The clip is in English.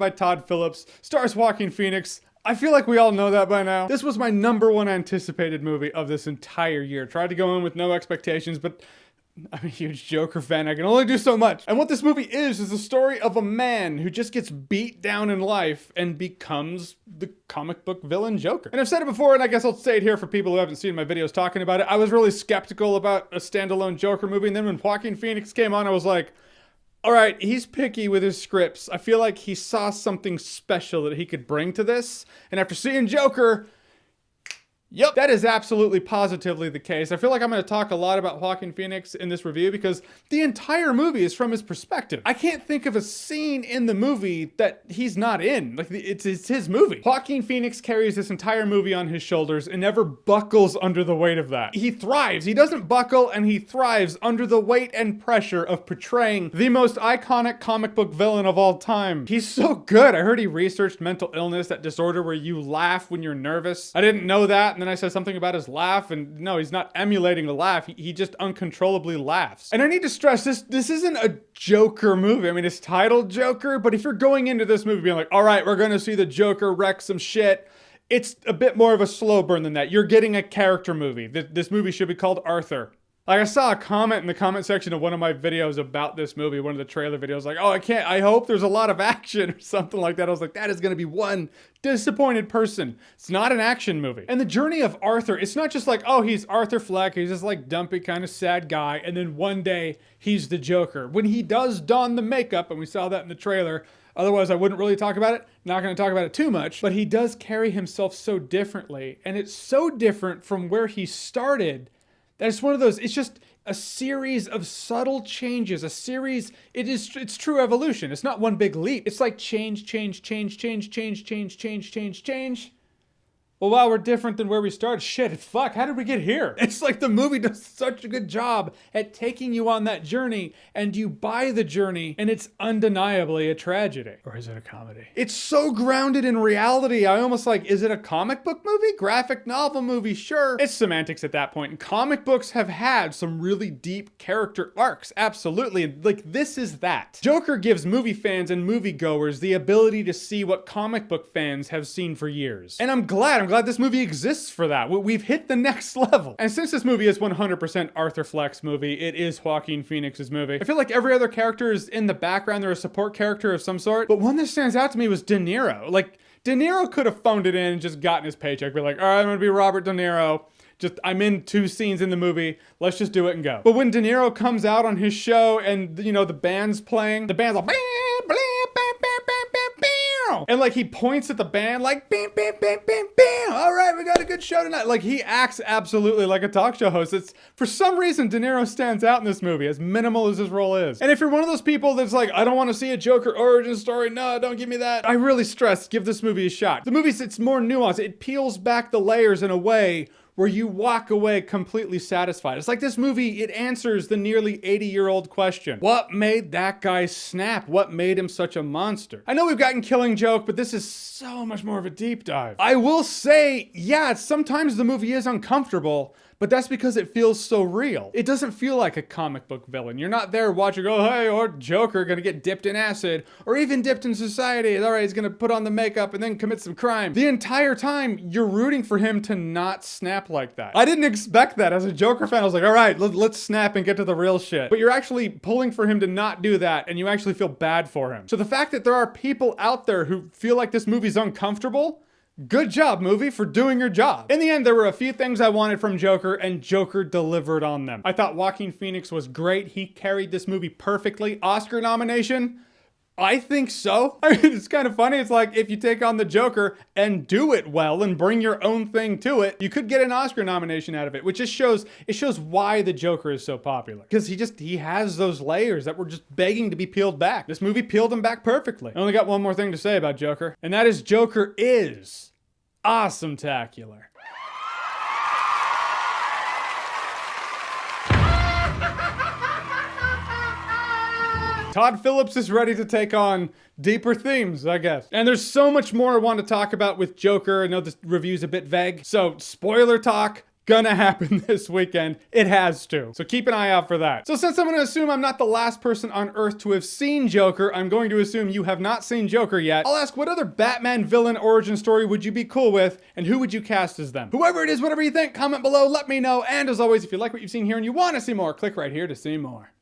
by Todd Phillips, stars Joaquin Phoenix. I feel like we all know that by now. This was my #1 anticipated movie of this entire year. Tried to go in with no expectations, but I'm a huge Joker fan. I can only do so much. And what this movie is the story of a man who just gets beat down in life and becomes the comic book villain Joker. And I've said it before, and I guess I'll say it here for people who haven't seen my videos talking about it. I was really skeptical about a standalone Joker movie, and then when Joaquin Phoenix came on, I was like, all right, he's picky with his scripts. I feel like he saw something special that he could bring to this. And after seeing Joker, yep, that is absolutely positively the case. I feel like I'm going to talk a lot about Joaquin Phoenix in this review because the entire movie is from his perspective. I can't think of a scene in the movie that he's not in. Like, it's his movie. Joaquin Phoenix carries this entire movie on his shoulders and never buckles under the weight of that. He thrives. He doesn't buckle, and he thrives under the weight and pressure of portraying the most iconic comic book villain of all time. He's so good. I heard he researched mental illness, that disorder where you laugh when you're nervous. I didn't know that. And then I said something about his laugh, and no, he's not emulating a laugh. He just uncontrollably laughs. And I need to stress this isn't a Joker movie. I mean, it's titled Joker, but if you're going into this movie being like, all right, we're gonna see the Joker wreck some shit, it's a bit more of a slow burn than that. You're getting a character movie. This movie should be called Arthur. Like, I saw a comment in the comment section of one of my videos about this movie, one of the trailer videos, like, oh, I hope there's a lot of action or something like that. I was like, that is going to be one disappointed person. It's not an action movie. And the journey of Arthur, it's not just like, oh, he's Arthur Fleck, he's this like dumpy kind of sad guy, and then one day he's the Joker. When he does don the makeup, and we saw that in the trailer, otherwise I wouldn't really talk about it, not going to talk about it too much, but he does carry himself so differently, and it's so different from where he started. That's one of those, it's just a series of subtle changes, it's true evolution. It's not one big leap. It's like change. Well, wow, we're different than where we started. Shit, fuck, how did we get here? It's like the movie does such a good job at taking you on that journey, and you buy the journey, and it's undeniably a tragedy. Or is it a comedy? It's so grounded in reality. I almost like, is it a comic book movie? Graphic novel movie? Sure. It's semantics at that point. And comic books have had some really deep character arcs. Absolutely. Like, this is that. Joker gives movie fans and moviegoers the ability to see what comic book fans have seen for years. And I'm glad this movie exists for that. We've hit the next level. And since this movie is 100% Arthur Fleck's movie, it is Joaquin Phoenix's movie. I feel like every other character is in the background. They're a support character of some sort. But one that stands out to me was De Niro. Like, De Niro could have phoned it in and just gotten his paycheck. Be like, all right, I'm gonna be Robert De Niro. I'm in 2 scenes in the movie. Let's just do it and go. But when De Niro comes out on his show and, you know, the band's playing, the band's like, bam, bam, bam, bam, bam, bam, bam. And like, he points at the band like, bam, bam, bam, bam, bam. All right, we got a good show tonight. Like, he acts absolutely like a talk show host. It's, for some reason, De Niro stands out in this movie, as minimal as his role is. And if you're one of those people that's like, I don't want to see a Joker origin story, no, don't give me that, I really stress, give this movie a shot. The movie, it's more nuanced. It peels back the layers in a way where you walk away completely satisfied. It's like this movie, it answers the nearly 80-year-old question. What made that guy snap? What made him such a monster? I know we've gotten Killing Joke, but this is so much more of a deep dive. I will say, yeah, sometimes the movie is uncomfortable, but that's because it feels so real. It doesn't feel like a comic book villain. You're not there watching, oh, hey, or Joker gonna get dipped in acid, or even dipped in society. All right, he's gonna put on the makeup and then commit some crime. The entire time, you're rooting for him to not snap like that. I didn't expect that. As a Joker fan, I was like, all right, let's snap and get to the real shit. But you're actually pulling for him to not do that, and you actually feel bad for him. So the fact that there are people out there who feel like this movie's uncomfortable, good job, movie, for doing your job. In the end, there were a few things I wanted from Joker, and Joker delivered on them. I thought Joaquin Phoenix was great. He carried this movie perfectly. Oscar nomination? I think so. I mean, it's kind of funny. It's like, if you take on the Joker and do it well and bring your own thing to it, you could get an Oscar nomination out of it, which just shows why the Joker is so popular. Because he has those layers that were just begging to be peeled back. This movie peeled them back perfectly. I only got one more thing to say about Joker, and that is Joker is awesome-tacular. Todd Phillips is ready to take on deeper themes, I guess. And there's so much more I want to talk about with Joker. I know this review's a bit vague, so spoiler talk. gonna happen this weekend. It has to. So keep an eye out for that. So since I'm gonna assume I'm not the last person on Earth to have seen Joker, I'm going to assume you have not seen Joker yet. I'll ask, what other Batman villain origin story would you be cool with, and who would you cast as them? Whoever it is, whatever you think, comment below, let me know. And as always, if you like what you've seen here and you want to see more, click right here to see more.